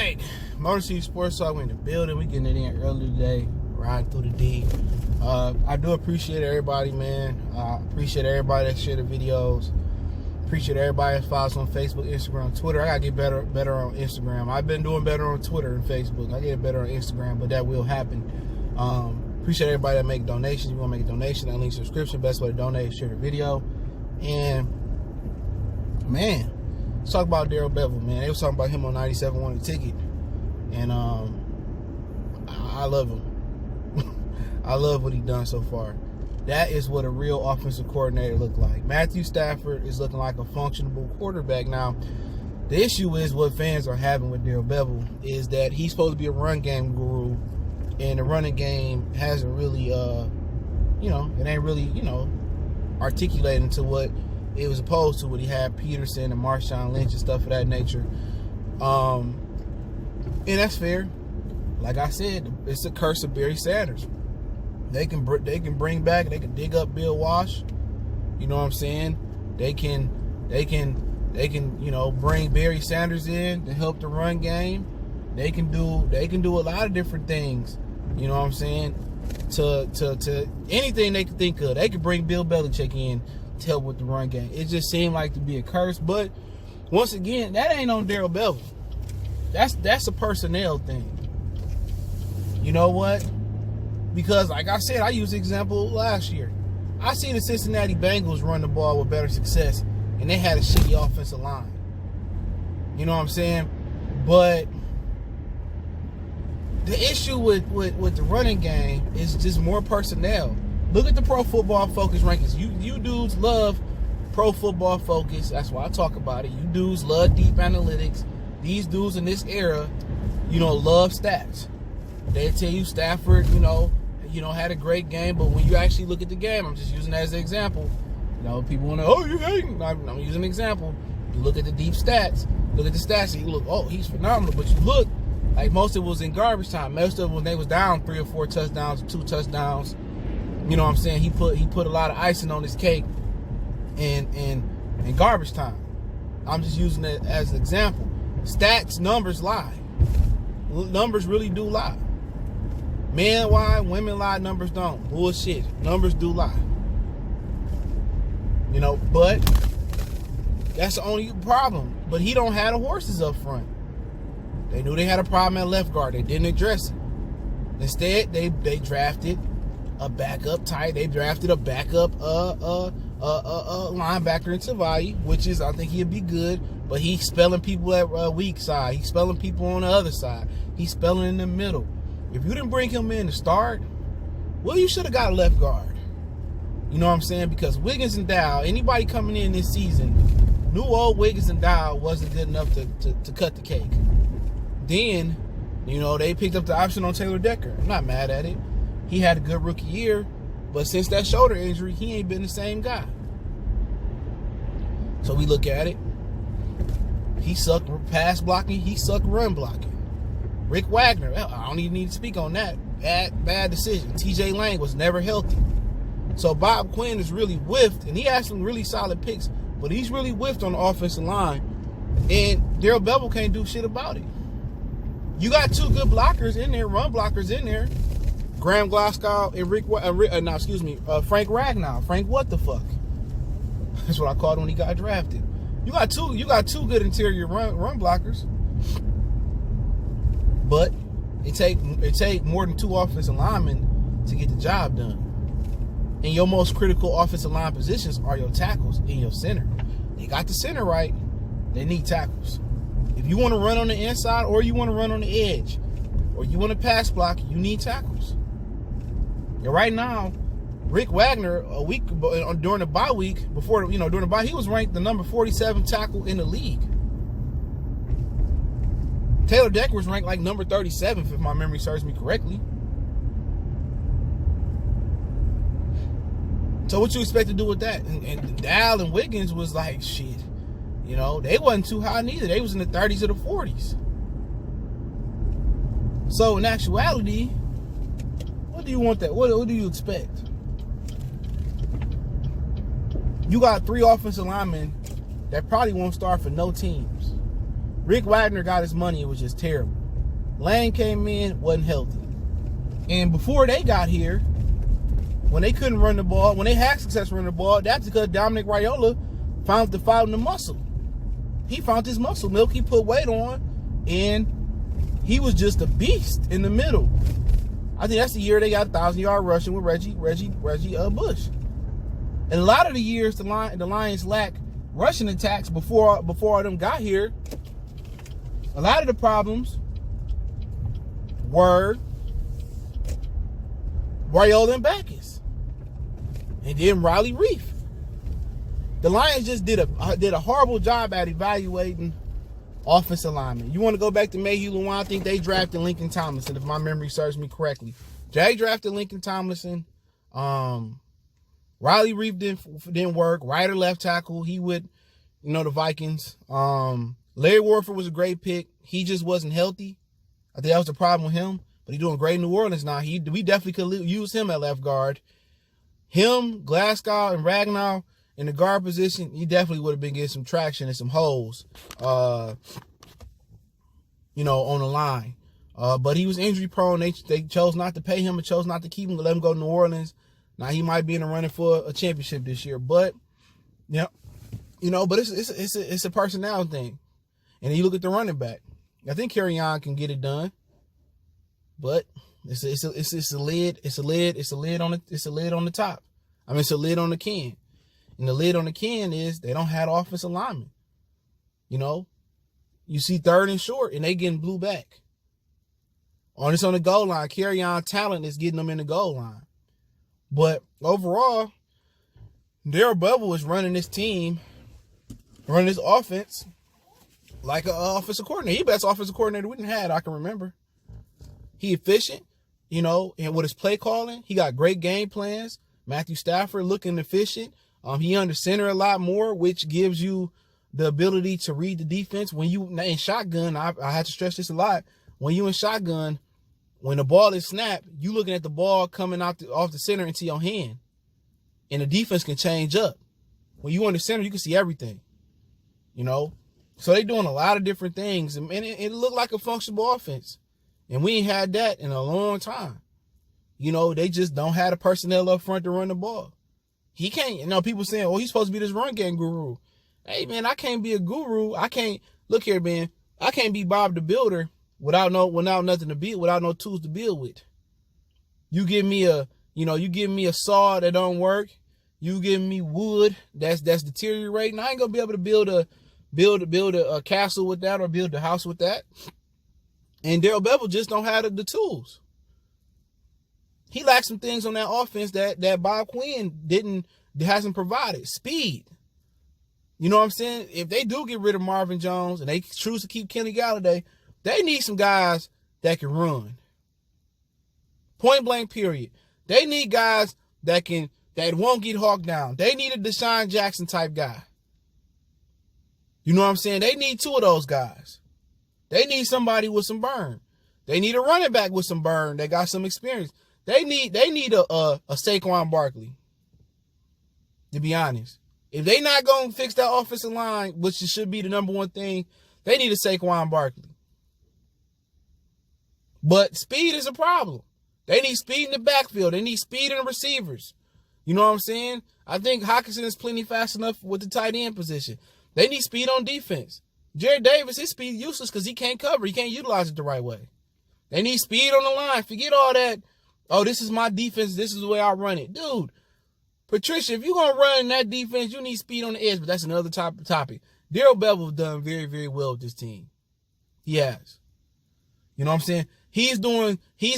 right, Motor City Sports Talk, we in the building. We getting it in early today, riding through the D. I do appreciate everybody, man. Appreciate everybody that share the videos. Appreciate everybody that follows on Facebook, Instagram, Twitter. I gotta get better on Instagram. I've been doing better on Twitter and Facebook. I get better on Instagram, but that will happen. Appreciate everybody that make donations. If you want to make a donation, that link subscription. Best way to donate is share the video. And man, let's talk about Darrell Bevell, man. They was talking about him on 97 won the ticket. And I love him. I love what he done so far. That is what a real offensive coordinator look like. Matthew Stafford is looking like a functional quarterback. Now, the issue is what fans are having with Darrell Bevell is that he's supposed to be a run game guru, and the running game hasn't really, it ain't really, articulated into what it was opposed to when he had Peterson and Marshawn Lynch and stuff of that nature. And that's fair. Like I said, it's a curse of Barry Sanders. They can bring back, they can dig up Bill Walsh. You know what I'm saying? They can bring Barry Sanders in to help the run game. They can do a lot of different things. You know what I'm saying? To anything they can think of. They could bring Bill Belichick in to help with the run game. It just seemed like to be a curse. But once again, that ain't on Darrell Bevell. That's a personnel thing. You know what? Because like I said, I used the example last year. I seen the Cincinnati Bengals run the ball with better success, and they had a shitty offensive line. You know what I'm saying? But the issue with the running game is just more personnel. Look at the Pro Football Focus rankings. You dudes love Pro Football Focus. That's why I talk about it. You dudes love deep analytics. These dudes in this era, love stats. They tell you Stafford, had a great game, but when you actually look at the game, I'm just using that as an example. People want to, oh, you hating. I'm using an example. You look at the deep stats. Look at the stats, and you look, oh, he's phenomenal. But you look, like most of it was in garbage time. Most of it when they was down 3 or 4 touchdowns, 2 touchdowns. You know what I'm saying? He put a lot of icing on his cake in garbage time. I'm just using it as an example. Stats, numbers lie. Numbers really do lie. Men lie, women lie, numbers don't. Bullshit. Numbers do lie. But that's the only problem. But he don't have the horses up front. They knew they had a problem at left guard. They didn't address it. Instead, they drafted a backup tight. They drafted a backup linebacker in Tavai, which is, I think he'll be good. But he's spelling people at weak side. He's spelling people on the other side. He's spelling in the middle. If you didn't bring him in to start, well, you should have got a left guard. You know what I'm saying? Because Wiggins and Dow, anybody coming in this season, knew old Wiggins and Dow wasn't good enough to cut the cake. Then, they picked up the option on Taylor Decker. I'm not mad at it. He had a good rookie year, but since that shoulder injury, he ain't been the same guy. So we look at it. He sucked pass blocking. He sucked run blocking. Rick Wagner, I don't even need to speak on that. Bad decision. TJ Lang was never healthy. So Bob Quinn is really whiffed, and he has some really solid picks, but he's really whiffed on the offensive line, and Darrell Bevell can't do shit about it. You got 2 good blockers in there, run blockers in there. Graham Glasgow and Frank Ragnow. Frank what the fuck? That's what I called when he got drafted. You got two good interior run blockers. But it take more than 2 offensive linemen to get the job done. And your most critical offensive line positions are your tackles and your center. They got the center right. They need tackles. If you want to run on the inside, or you want to run on the edge, or you want to pass block, you need tackles. And right now, Rick Wagner, a week during the bye week, during the bye, he was ranked the number 47 tackle in the league. Taylor Decker was ranked like number 37th, if my memory serves me correctly. So what you expect to do with that? And Dow and Wiggins was like, shit. They wasn't too high neither. They was in the 30s or the 40s. So in actuality, what do you want that? What do you expect? You got 3 offensive linemen that probably won't start for no teams. Rick Wagner got his money. It was just terrible. Lane came in, wasn't healthy. And before they got here, when they couldn't run the ball, when they had success running the ball, that's because Dominic Raiola found the muscle. He found his muscle milk. He put weight on, and he was just a beast in the middle. I think that's the year they got 1,000-yard rushing with Reggie Bush. And a lot of the years the Lions lacked rushing attacks before all them got here. A lot of the problems were Raiola and Backus, and then Riley Reef. The Lions just did a horrible job at evaluating offensive linemen. You want to go back to Mayhew Luan? I think they drafted Lincoln Tomlinson, if my memory serves me correctly. Jay drafted Lincoln Tomlinson. Riley Reef didn't work. Right or left tackle, he would, the Vikings. Larry Warford was a great pick. He just wasn't healthy. I think that was the problem with him. But he's doing great in New Orleans now. We definitely could use him at left guard. Him, Glasgow, and Ragnar in the guard position, he definitely would have been getting some traction and some holes, on the line. But he was injury prone. They chose not to pay him and chose not to keep him, to let him go to New Orleans. Now he might be in the running for a championship this year, but but it's a personnel thing. And then you look at the running back. I think Kerryon can get it done, but it's a lid on the top. I mean, it's a lid on the can. And the lid on the can is they don't have offensive linemen. You see third and short, and they getting blew back. On the goal line, Kerryon talent is getting them in the goal line. But overall, Darrell Bevell is running this team, running this offense like an offensive coordinator. He best offensive coordinator we done had, I can remember. He efficient, and with his play calling, he got great game plans. Matthew Stafford looking efficient. He under center a lot more, which gives you the ability to read the defense. When you in shotgun, I had to stress this a lot. When you in shotgun, when the ball is snapped, you looking at the ball coming off the center into your hand, and the defense can change up. When you in the center, you can see everything. So they doing a lot of different things, and it looked like a functional offense, and we ain't had that in a long time. They just don't have the personnel up front to run the ball. He can't, people saying, he's supposed to be this run game guru. Hey, man, I can't be a guru. I can't, look here, man, I can't be Bob the Builder without nothing to build, without no tools to build with. You give me a saw that don't work. You give me wood that's deteriorating. I ain't gonna be able to build a castle with that or build a house with that. And Darrell Bevell just don't have the tools. He lacks some things on that offense that Bob Quinn hasn't provided. Speed. You know what I'm saying? If they do get rid of Marvin Jones and they choose to keep Kenny Galladay, they need some guys that can run. Point blank, period. They need guys that won't get hawked down. They need a Deshaun Jackson type guy. You know what I'm saying? They need two of those guys. They need somebody with some burn. They need a running back with some burn that got some experience. They need a Saquon Barkley, to be honest. If they not going to fix that offensive line, which should be the number one thing, they need a Saquon Barkley. But speed is a problem. They need speed in the backfield. They need speed in the receivers. You know what I'm saying? I think Hockenson is plenty fast enough with the tight end position. They need speed on defense. Jared Davis, his speed useless because he can't cover. He can't utilize it the right way. They need speed on the line. Forget all that. Oh, this is my defense. This is the way I run it. Dude, Patricia, if you're going to run that defense, you need speed on the edge. But that's another topic. Darrell Bevell has done very, very well with this team. He has. You know what I'm saying? He's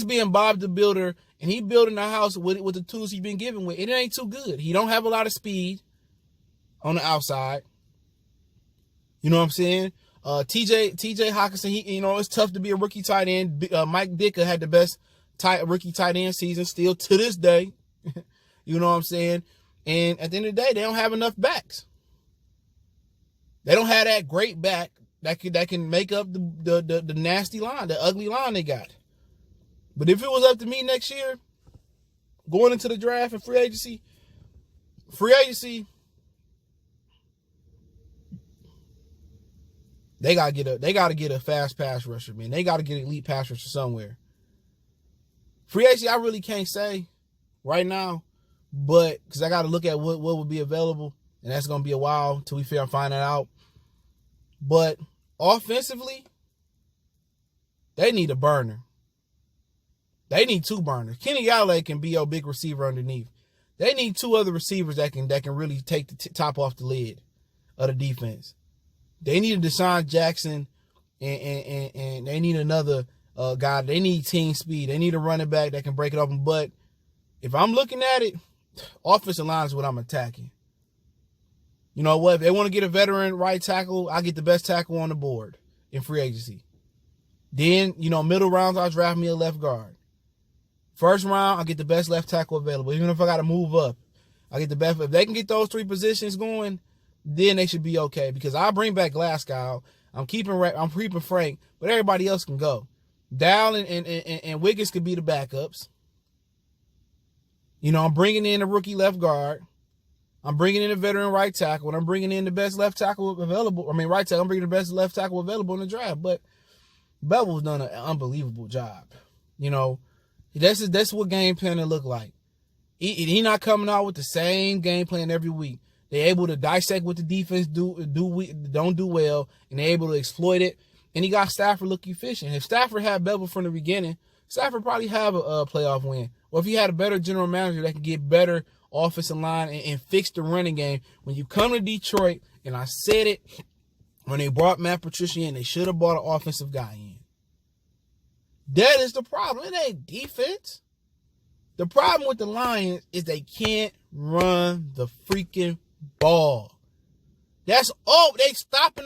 being Bob the Builder, and he building a house with the tools he's been given with. And it ain't too good. He don't have a lot of speed on the outside. You know what I'm saying? TJ Hockenson, it's tough to be a rookie tight end. Mike Ditka had the best rookie tight end season still to this day. You know what I'm saying? And at the end of the day, they don't have enough backs. They don't have that great back that can make up the nasty line, the ugly line they got. But if it was up to me next year, going into the draft and free agency, They gotta get a fast pass rusher, man. They gotta get an elite pass rusher somewhere. Free agency, I really can't say right now, but because I gotta look at what would be available, and that's gonna be a while till we find that out. But offensively, they need a burner. They need two burners. Kenny Galladay can be your big receiver underneath. They need two other receivers that can really take the top off the lid of the defense. They need a Deshaun Jackson, and they need another guy. They need team speed. They need a running back that can break it open. But if I'm looking at it, offensive line is what I'm attacking. You know what? If they want to get a veteran right tackle, I get the best tackle on the board in free agency. Then, middle rounds, I'll draft me a left guard. First round, I'll get the best left tackle available. Even if I got to move up, I get the best. If they can get those three positions going, then they should be okay. Because I'll bring back Glasgow. I'm keeping Frank, but everybody else can go. Darrell and Wiggins could be the backups. I'm bringing in a rookie left guard. I'm bringing in a veteran right tackle, and I'm bringing in the best left tackle available. Right tackle. I'm bringing the best left tackle available in the draft. But Bevell's done an unbelievable job. That's what game planning look like. He not coming out with the same game plan every week. They're able to dissect what the defense don't do well, and they're able to exploit it. And he got Stafford look efficient. If Stafford had Bevell from the beginning, Stafford probably have a playoff win. Or if he had a better general manager that could get better offensive line and fix the running game. When you come to Detroit, and I said it, when they brought Matt Patricia in, they should have brought an offensive guy in. That is the problem. It ain't defense. The problem with the Lions is they can't run the freaking ball. That's all. They stopped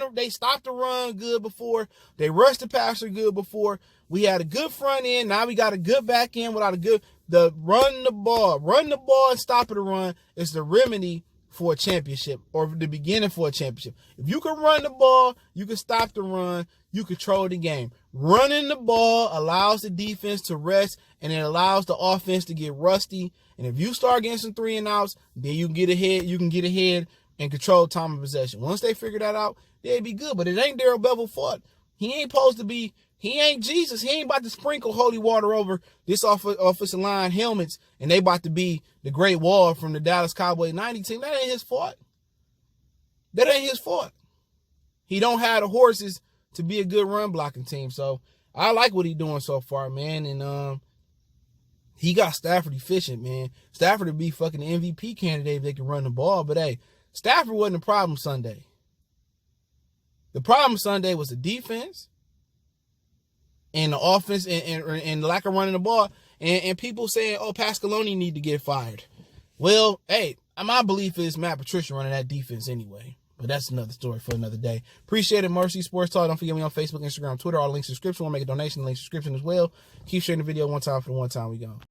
the run good before. They rushed the passer good before. We had a good front end. Now we got a good back end without run the ball and stopping the run is the remedy for a championship, or the beginning for a championship. If you can run the ball, you can stop the run, you control the game. Running the ball allows the defense to rest, and it allows the offense to get rusty. And if you start getting some 3 and outs, then you can get ahead and control time of possession. Once they figure that out, they'd be good. But it ain't Darrell Bevell's fault. He ain't Jesus. He ain't about to sprinkle holy water over this offensive line helmets, and they about to be the Great Wall from the Dallas Cowboys 90 team. That ain't his fault. He don't have the horses to be a good run blocking team. So I like what he's doing so far, man. And he got Stafford efficient, man. Stafford would be fucking MVP candidate if they can run the ball. But hey, Stafford wasn't the problem Sunday. The problem Sunday was the defense and the offense and lack of running the ball, and people saying, oh, Pascaloni need to get fired. Well, hey, my belief is Matt Patricia running that defense anyway. But that's another story for another day. Appreciate it, Mercy Sports Talk. Don't forget me on Facebook, Instagram, Twitter, all links in the description. Want to make a donation, links in the description as well. Keep sharing the video one time for the one time we go.